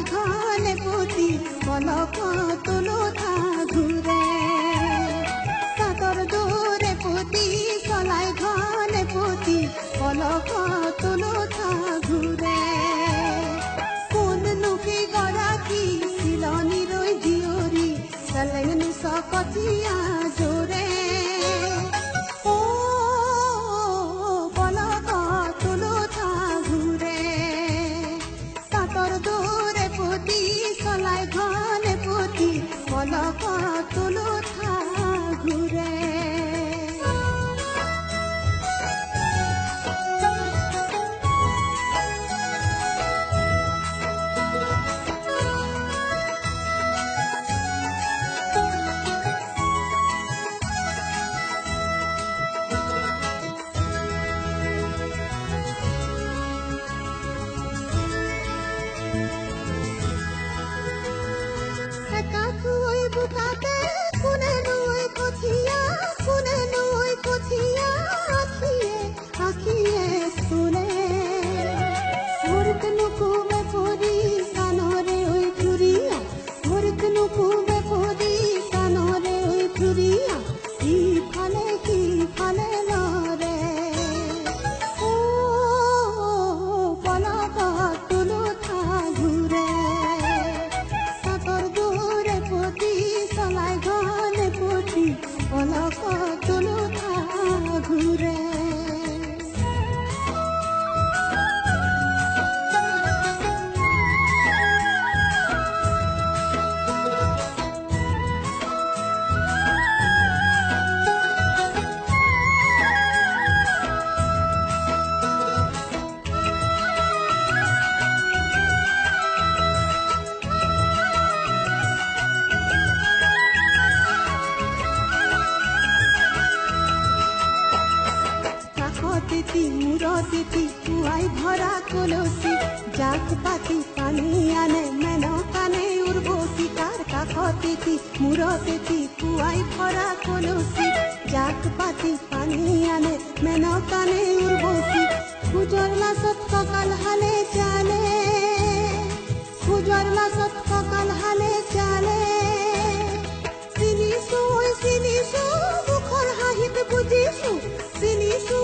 চলাই ঘনে পুতি পলক তুলো থা ঘুরে সাতর দূরে পুতি চলাই ঘনে পুতি পলক তুলো থা ঘুরে কোন নুকি গরাকি সিলনি রই জিওরি চলেন সকথিয়া জোরে পলক তুলো থা ঘুরে বুতাতে কোনে নই কথিয়া আখিয়ে আখিয়ে শুনে মোরক নুকুমে পরি কানরে ওই চুরিয়া মোরক নুকুমে পরি কানরে ওই চুরিয়া কি ফালে লরে ও পলক তুলো থা ঘুরে সাতর দূরে পুতি চলাই ঘনে পুতি পলক তুলো থা ঘুরে তিতি মুরতিতি কুয়াই ভরা কলসি জাক পাতি পানি আনে মেন কানে উর্বশী তার কাখ তিতি মুরতিতি কুয়াই ভরা কলসি জাক পাতি পানি আনে মেন কানে উর্বশী পূজর মাসত সকাল হালে চালে পূজর মাসত সকাল হালে চালে চিনিছো মুখর হাহিত বুজিছো চিনিছো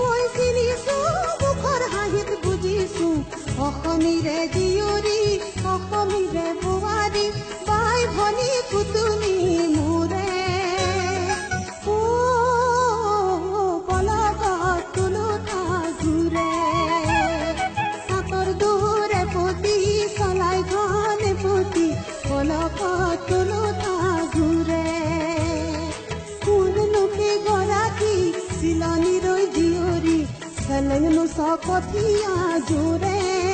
মুখর হাহিত বুজিছো অসমীৰে জীয়ৰী অসমীৰে বোৱাৰী বাই ভনী কুতুমী মোৰে পলক তুলো থা ঘুৰে সাতৰ দূৰে পুতি চলাই ঘনে পুতি পলক তুলো থা ঘুৰে কোন নুকি গৰাকী চিলনি ৰৈ জীয়ৰী চলেন সকথিয়া জোৰে